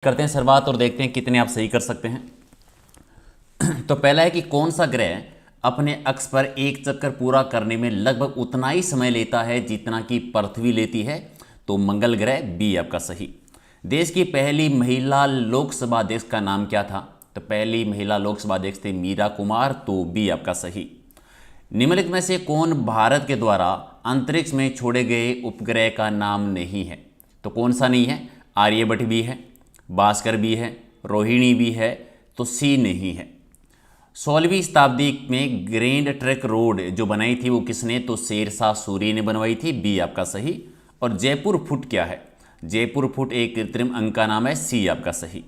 करते हैं शुरुआत और देखते हैं कितने आप सही कर सकते हैं। तो पहला है कि कौन सा ग्रह अपने अक्ष पर एक चक्कर पूरा करने में लगभग उतना ही समय लेता है जितना कि पृथ्वी लेती है। तो मंगल ग्रह, बी आपका सही। देश की पहली महिला लोकसभा अध्यक्ष का नाम क्या था? तो पहली महिला लोकसभा अध्यक्ष थे मीरा कुमार, तो बी आपका सही। निम्नलिखित में से कौन भारत के द्वारा अंतरिक्ष में छोड़े गए उपग्रह का नाम नहीं है? तो कौन सा नहीं है? आर्यभट्ट भी है, भास्कर भी है, रोहिणी भी है, तो सी नहीं है। 16वीं शताब्दी में ग्रैंड ट्रंक रोड जो बनाई थी वो किसने? तो शेरशाह सूरी ने बनवाई थी, बी आपका सही। और जयपुर फुट क्या है? जयपुर फुट एक कृत्रिम अंक का नाम है, सी आपका सही।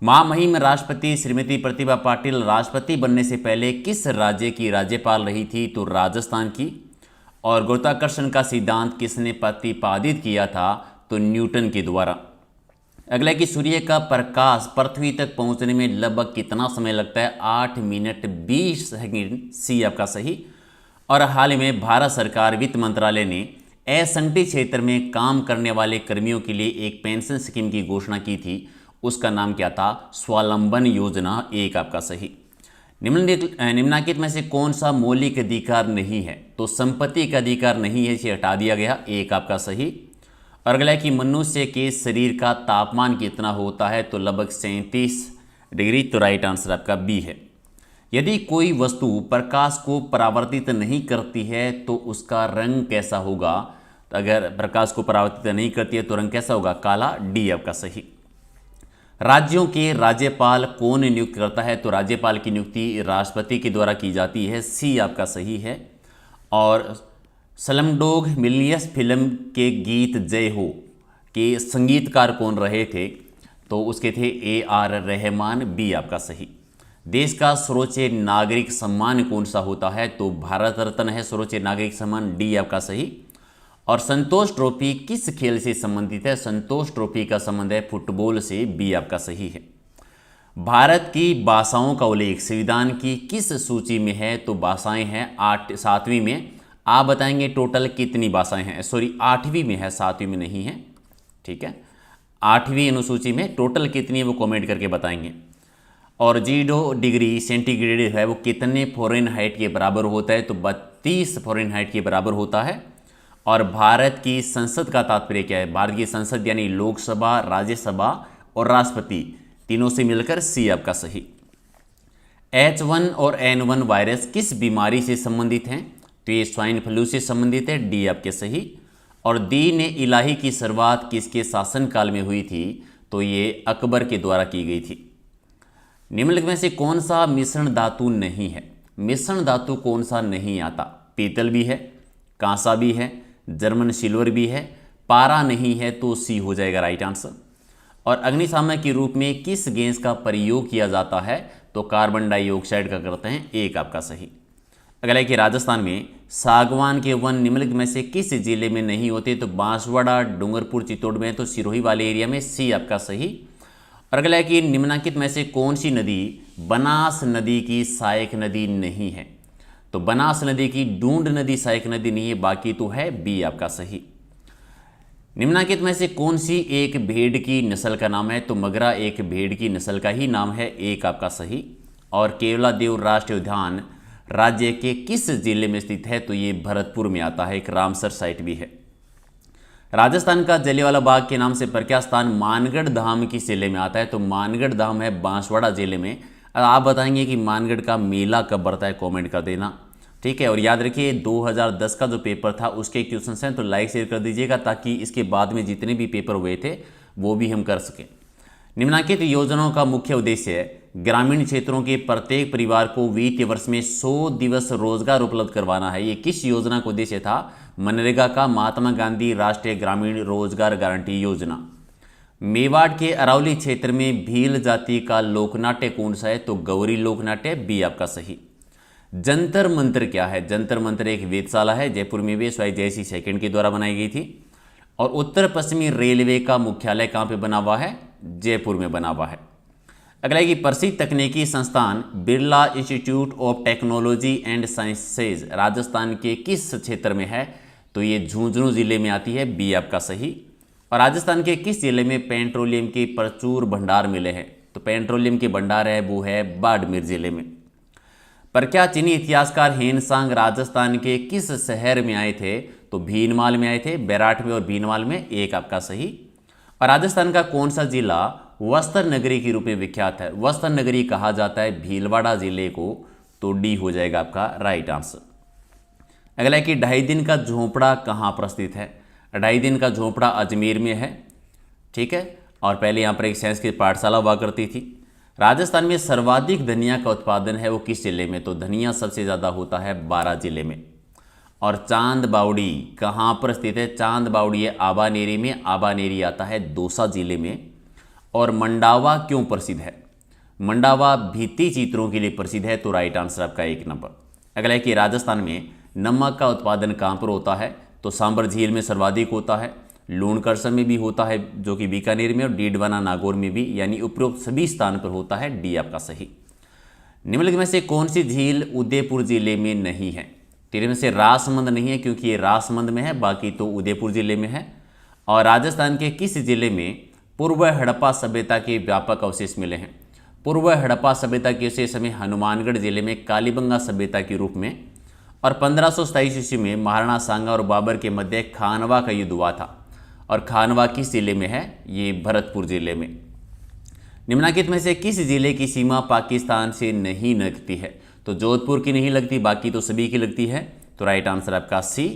महामहिम राष्ट्रपति श्रीमती प्रतिभा पाटिल राष्ट्रपति बनने से पहले किस राज्य की राज्यपाल रही थी? तो राजस्थान की। और गुरुत्वाकर्षण का सिद्धांत किसने प्रतिपादित किया था? तो न्यूटन के द्वारा। अगला कि सूर्य का प्रकाश पृथ्वी तक पहुंचने में लगभग कितना समय लगता है? 8 मिनट 20 सेकंड, सी आपका सही। और हाल ही में भारत सरकार वित्त मंत्रालय ने असंगठित क्षेत्र में काम करने वाले कर्मियों के लिए एक पेंशन स्कीम की घोषणा की थी, उसका नाम क्या था? स्वावलंबन योजना, एक आपका सही। निम्नलिखित में से कौन सा मौलिक अधिकार नहीं है? तो संपत्ति का अधिकार नहीं है, इसे हटा दिया गया, एक आपका सही। और अगला है कि मनुष्य के शरीर का तापमान कितना होता है? तो लगभग 37 डिग्री, तो राइट आंसर आपका बी है। यदि कोई वस्तु प्रकाश को परावर्तित नहीं करती है तो उसका रंग कैसा होगा? तो अगर प्रकाश को परावर्तित नहीं करती है तो रंग कैसा होगा? काला, डी आपका सही। राज्यों के राज्यपाल कौन नियुक्त करता है? तो राज्यपाल की नियुक्ति राष्ट्रपति के द्वारा की जाती है, सी आपका सही है। और स्लमडॉग मिलियनेयर फिल्म के गीत जय हो के संगीतकार कौन रहे थे? तो उसके थे AR रहमान, बी आपका सही। देश का सर्वोच्च नागरिक सम्मान कौन सा होता है? तो भारत रत्न है सर्वोच्च नागरिक सम्मान, डी आपका सही। और संतोष ट्रॉफी किस खेल से संबंधित है? संतोष ट्रॉफी का संबंध है फुटबॉल से, बी आपका सही है। भारत की भाषाओं का उल्लेख संविधान की किस सूची में है? तो भाषाएं हैं 7वीं में। आप बताएंगे टोटल कितनी भाषाएं हैं? सॉरी, 8वीं में है, 7वीं में नहीं है, ठीक है। 8वीं अनुसूची में टोटल कितनी है वो कमेंट करके बताएंगे। और 0 डिग्री सेंटीग्रेड है वो कितने फ़ारेनहाइट के बराबर होता है? तो 32 फ़ारेनहाइट के बराबर होता है। और भारत की संसद का तात्पर्य क्या है? भारत की संसद यानी लोकसभा, राज्यसभा और राष्ट्रपति, तीनों से मिलकर, सी आपका सही। H1 और N1 वायरस किस बीमारी से संबंधित हैं? तो ये स्वाइन फ्लू से संबंधित है, डी आपके सही। और दीन इलाही की शुरुआत किसके शासनकाल में हुई थी? तो ये अकबर के द्वारा की गई थी। निम्नलिखित में से कौन सा मिश्रण धातु नहीं है? मिश्रण धातु कौन सा नहीं आता? पीतल भी है, कांसा भी है, जर्मन सिल्वर भी है, पारा नहीं है, तो सी हो जाएगा राइट आंसर। और अग्निशामक के रूप में किस गैस का प्रयोग किया जाता है? तो कार्बन डाइऑक्साइड का करते हैं, एक आपका सही। अगला है कि राजस्थान में सागवान के वन निम्नलिखित में से किस जिले में नहीं होते? तो बांसवाड़ा, डूंगरपुर, चित्तौड़ में, तो सिरोही वाले एरिया में, सी आपका सही। और अगला है कि निम्नलिखित में से कौन सी नदी बनास नदी की सहायक नदी नहीं है? तो बनास नदी की डूंड नदी सहायक नदी नहीं है, बाकी तो है, बी आपका सही। निम्नलिखित में से कौन सी एक भेड़ की नस्ल का नाम है? तो मगरा एक भेड़ की नस्ल का ही नाम है, एक आपका सही। और केवलादेव राष्ट्रीय उद्यान राज्य के किस जिले में स्थित है? तो ये भरतपुर में आता है, एक रामसर साइट भी है। राजस्थान का जलियांवाला बाग के नाम से प्रख्यात स्थान मानगढ़ धाम किस जिले में आता है? तो मानगढ़ धाम है बांसवाड़ा जिले में। आप बताएंगे कि मानगढ़ का मेला कब बढ़ता है, कमेंट कर देना, ठीक है। और याद रखिए 2010 का जो पेपर था उसके क्वेश्चंस हैं, तो लाइक शेयर कर दीजिएगा ताकि इसके बाद में जितने भी पेपर हुए थे वो भी हम कर सकें। निम्नलिखित योजनाओं का मुख्य उद्देश्य है ग्रामीण क्षेत्रों के प्रत्येक परिवार को वित्तीय वर्ष में 100 दिवस रोजगार उपलब्ध करवाना है। ये किस योजना का उद्देश्य था? मनरेगा का, महात्मा गांधी राष्ट्रीय ग्रामीण रोजगार गारंटी योजना। मेवाड़ के अरावली क्षेत्र में भील जाति का लोकनाट्य कौन सा है? तो गौरी लोकनाट्य, बी आपका सही। जंतर मंतर क्या है? जंतर मंतर एक वेधशाला है, जयपुर में भी स्वाई जयसी सेकंड के द्वारा बनाई गई थी। और उत्तर पश्चिमी रेलवे का मुख्यालय कहाँ पे बना हुआ है? जयपुर में बना हुआ है। अगला है कि प्रसिद्ध तकनीकी संस्थान Birla institute of technology and sciences Rajasthan के किस क्षेत्र में है? तो ये झुंझुनू जिले में आती है, बी आपका सही। और राजस्थान के किस जिले में पेट्रोलियम के प्रचुर भंडार मिले हैं? तो पेट्रोलियम के भंडार है वो है बाड़मेर जिले में। पर क्या चीनी इतिहासकार हेनसांग राजस्थान के किस शहर में आए थे? तो भीनमाल में आए थे, बैराठ में और भीनमाल में, एक आपका सही। और राजस्थान का कौन सा जिला वस्त्र नगरी के रूप में विख्यात है? वस्त्र नगरी कहा जाता है भीलवाड़ा जिले को, तो डी हो जाएगा आपका राइट आंसर। अगला है कि 2.5 दिन का झोंपड़ा कहाँ पर स्थित है? 2.5 दिन का झोंपड़ा अजमेर में है, ठीक है। और पहले यहाँ पर एक संस्कृत पाठशाला हुआ करती थी। राजस्थान में सर्वाधिक धनिया का उत्पादन है वो किस जिले में? तो धनिया सबसे ज़्यादा होता है बारां जिले में। और चांद बावड़ी कहाँ पर स्थित है? चांद बावड़ी है आबानेरी में, आबानेरी आता है दौसा जिले में। और मंडावा क्यों प्रसिद्ध है? मंडावा भित्ति चित्रों के लिए प्रसिद्ध है, तो राइट आंसर आपका 1 नंबर। अगला है कि राजस्थान में नमक का उत्पादन कहाँ पर होता है? तो सांबर झील में सर्वाधिक होता है, लूणकरसम में भी होता है जो कि बीकानेर में, और डीडवाना नागौर में भी, यानी उपरोक्त सभी स्थान पर होता है, डी आपका सही। निम्नलिखित में से कौन सी झील उदयपुर जिले में नहीं है? तेरे में से रासमंद नहीं है क्योंकि ये रासमंद में है, बाकी तो उदयपुर जिले में है। और राजस्थान के किस जिले में पूर्व हड़प्पा सभ्यता के व्यापक अवशेष मिले हैं? पूर्व हड़प्पा सभ्यता के अवशेष हमें हनुमानगढ़ जिले में कालीबंगा सभ्यता के रूप में। और 1527 ईस्वी में महाराणा सांगा और बाबर के मध्य खानवा का युद्ध हुआ था, और खानवा किस जिले में है? ये भरतपुर जिले में। निम्नलिखित में से किस जिले की सीमा पाकिस्तान से नहीं लगती है? तो जोधपुर की नहीं लगती, बाकी तो सभी की लगती है, तो राइट आंसर आपका सी।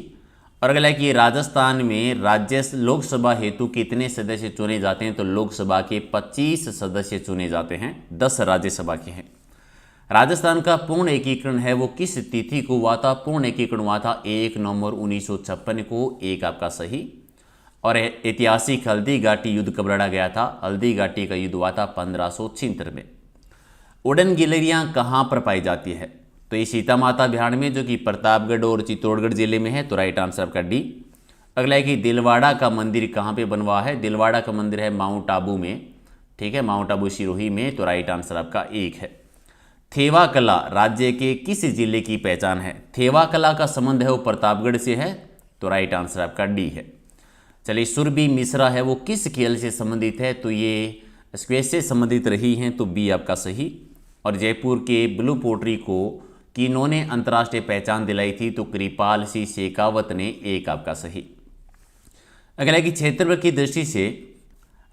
और अगला है कि राजस्थान में राज्य लोकसभा हेतु कितने सदस्य चुने जाते हैं? तो लोकसभा के 25 सदस्य चुने जाते हैं, 10 राज्यसभा के हैं। राजस्थान का पूर्ण एकीकरण है वो किस तिथि को हुआ था? पूर्ण एकीकरण हुआ था 1 नवंबर 1956 को, एक आपका सही। और ऐतिहासिक हल्दी घाटी युद्ध कब लड़ा गया था? हल्दी घाटी का युद्ध हुआ था 1576 में। उड़न गिलहरियाँ कहाँ पर पाई जाती है? तो ये सीता माता बिहार में, जो कि प्रतापगढ़ और चित्तौड़गढ़ जिले में है, तो राइट आंसर आपका डी। अगला है कि दिलवाड़ा का मंदिर कहाँ पे बनवा है? दिलवाड़ा का मंदिर है माउंट आबू में, ठीक है, माउंट आबू सिरोही में, तो राइट आंसर आपका 1 है। थेवा कला राज्य के किस जिले की पहचान है? थेवा कला का संबंध है वो प्रतापगढ़ से है, तो राइट आंसर आपका डी है। चलिए, सुरभि मिश्रा है वो किस खेल से संबंधित है? तो ये स्क्वैश से संबंधित रही हैं, तो बी आपका सही। और जयपुर के ब्लू पोट्री को किन्होंने अंतर्राष्ट्रीय पहचान दिलाई थी? तो कृपाल सिंह शेखावत ने, एक आपका सही। अगला है कि क्षेत्रफल की दृष्टि से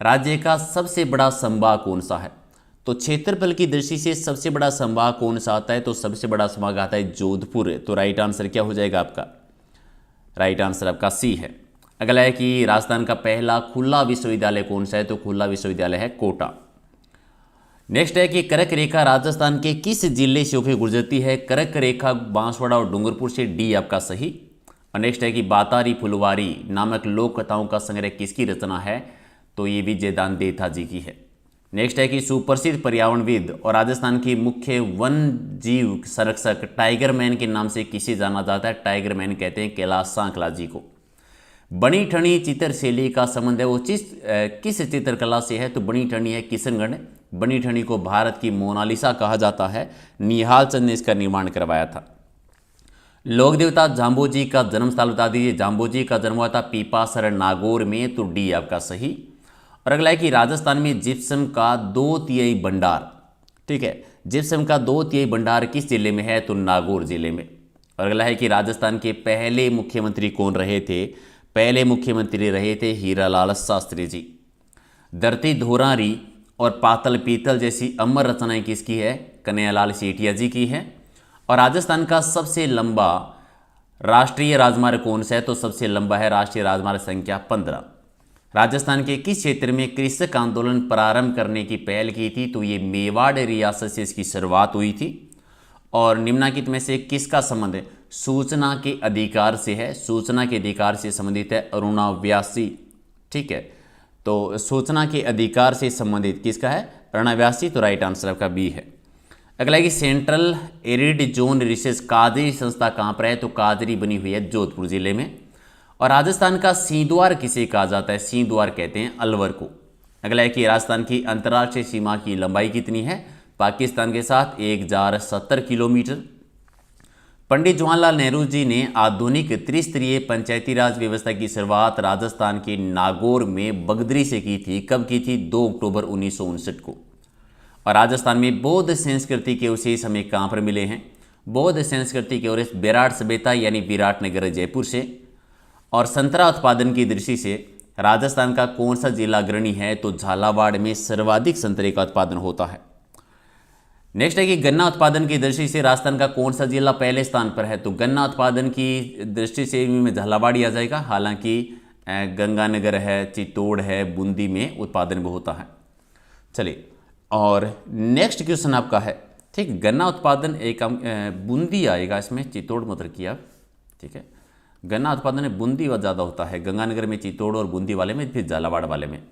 राज्य का सबसे बड़ा संभाग कौन सा है? तो क्षेत्रफल की दृष्टि से सबसे बड़ा संभाग कौन सा आता है? तो सबसे बड़ा संभाग आता है जोधपुर, तो राइट आंसर क्या हो जाएगा आपका? राइट आंसर आपका सी है। अगला है कि राजस्थान का पहला खुला विश्वविद्यालय कौन सा है? तो खुला विश्वविद्यालय है कोटा। नेक्स्ट है कि कर्क रेखा राजस्थान के किस जिले से होकर गुजरती है? कर्क रेखा बांसवाड़ा और डूंगरपुर से, डी आपका सही। और नेक्स्ट है कि बातारी फुलवारी नामक लोक कथाओं का संग्रह किसकी रचना है? तो ये विजयदान देथा जी की है। नेक्स्ट है कि सुप्रसिद्ध पर्यावरणविद और राजस्थान की मुख्य वन जीव संरक्षक टाइगर मैन के नाम से किसे जाना जाता है? टाइगर मैन कहते हैं कैलाश सांकला जी को। बनी ठनी चित्र शैली का संबंध है वो किस चित्रकला से है? तो बनी ठनी है किशनगढ़। बनी ठनी को भारत की मोनालिसा कहा जाता है, निहाल चंद ने इसका निर्माण करवाया था। लोक देवता जाम्बोजी का जन्म स्थल बता दीजिए। जाम्बोजी का जन्म हुआ था पीपासर नागौर में, तो डी आपका सही। और अगला है कि राजस्थान में जिप्सम का 2/3 भंडार, ठीक है, जिप्सम का 2/3 भंडार किस जिले में है? तो नागौर जिले में। और अगला है कि राजस्थान के पहले मुख्यमंत्री कौन रहे थे? पहले मुख्यमंत्री रहे थे हीरालाल शास्त्री जी। धरती धोरारी और पातल पीतल जैसी अमर रचनाएं किसकी है? कन्हैयालाल सेठिया जी की है। और राजस्थान का सबसे लंबा राष्ट्रीय राजमार्ग कौन सा है? तो सबसे लंबा है राष्ट्रीय राजमार्ग संख्या 15। राजस्थान के किस क्षेत्र में कृषक आंदोलन प्रारंभ करने की पहल की थी? तो ये मेवाड़ रियासत से इसकी शुरुआत हुई थी। और निम्नलिखित में से किसका संबंध है? सूचना के अधिकार से है, सूचना के अधिकार से संबंधित है अरुणा व्यासी, ठीक है। तो सूचना के अधिकार से संबंधित किसका है? अरुणा व्यासी, तो राइट आंसर आपका बी है। अगला है कि सेंट्रल एरिड जोन रिसर्च काजरी संस्था कहाँ पर है? तो काजरी बनी हुई है जोधपुर जिले में। और राजस्थान का सींद्वार किसे कहा जाता है? सींद्वार कहते हैं अलवर को। अगला है कि राजस्थान की अंतर्राष्ट्रीय सीमा की लंबाई कितनी है? पाकिस्तान के साथ 1070 किलोमीटर। पंडित जवाहरलाल नेहरू जी ने आधुनिक त्रिस्तरीय पंचायती राज व्यवस्था की शुरुआत राजस्थान के नागौर में बगदरी से की थी। कब की थी? 2 अक्टूबर 1959 को। और राजस्थान में बौद्ध संस्कृति के अवशेष हमें कहाँ पर मिले हैं? बौद्ध संस्कृति के अवशेष विराट सभ्यता यानी विराटनगर जयपुर से। और संतरा उत्पादन की दृष्टि से राजस्थान का कौन सा जिला अग्रणी है? तो झालावाड़ में सर्वाधिक संतरे का उत्पादन होता है। नेक्स्ट है कि गन्ना उत्पादन की दृष्टि से राजस्थान का कौन सा जिला पहले स्थान पर है? तो गन्ना उत्पादन की दृष्टि से में झालावाड़ ही आ जाएगा। हालांकि गंगानगर है, चित्तौड़ है, बूंदी में उत्पादन भी होता है। चलिए, और नेक्स्ट क्वेश्चन आपका है, ठीक, गन्ना उत्पादन एक बूंदी आएगा इसमें, चित्तौड़ मत रखिए आप, ठीक है। गन्ना उत्पादन में बूंदी ज़्यादा होता है, गंगानगर में, चित्तौड़ और बूंदी वाले में, फिर झालावाड़ वाले में।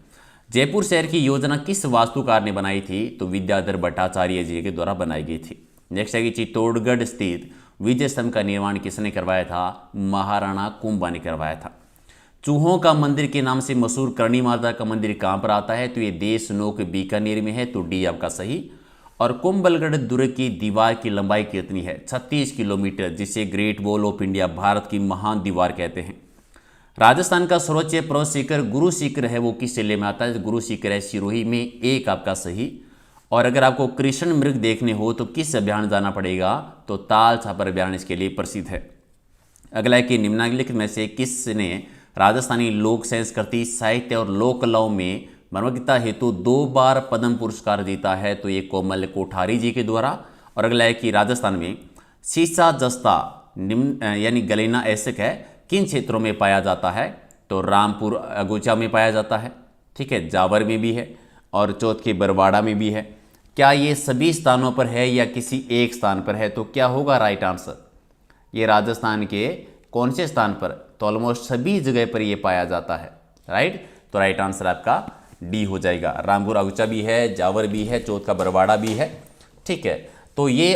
जयपुर शहर की योजना किस वास्तुकार ने बनाई थी? तो विद्याधर भट्टाचार्य जी के द्वारा बनाई गई थी। नेक्स्ट है कि चित्तौड़गढ़ स्थित विजय स्तंभ का निर्माण किसने करवाया था? महाराणा कुंभा ने करवाया था। चूहों का मंदिर के नाम से मशहूर करणी माता का मंदिर कहाँ पर आता है? तो ये देशनोक बीकानेर में है, तो डी आपका सही। और कुंभलगढ़ दुर्ग की दीवार की लंबाई कितनी है? 36 किलोमीटर, जिसे great wall of India, Bharat की महान दीवार कहते हैं। राजस्थान का सर्वोच्च पर्वत शिखर गुरु शिखर है, वो किस जिले में आता है? गुरु शिखर है सिरोही में, एक आपका सही। और अगर आपको कृष्ण मृग देखने हो तो किस अभ्यारण्य जाना पड़ेगा? तो ताल छापर अभ्यारण्य इसके लिए प्रसिद्ध है। अगला है कि निम्नलिखित में से किसने राजस्थानी लोक संस्कृति, साहित्य और लोक कलाओं में मानविकता हेतु 2 बार पद्म पुरस्कार जीता है? तो ये कोमल कोठारी जी के द्वारा। और अगला है कि राजस्थान में सीसा जस्ता निम्न यानी गलेना ऐसक है, किन क्षेत्रों में पाया जाता है? तो रामपुर अगुचा में पाया जाता है, ठीक है, जावर में भी है और चौथ के बरवाड़ा में भी है। क्या ये सभी स्थानों पर है या किसी एक स्थान पर है? तो क्या होगा राइट आंसर? ये राजस्थान के कौन से स्थान पर? तो ऑलमोस्ट सभी जगह पर ये पाया जाता है, राइट। तो राइट आंसर आपका डी हो जाएगा। रामपुर अगुचा भी है, जावर भी है, चौथ का बरवाड़ा भी है, ठीक है। तो ये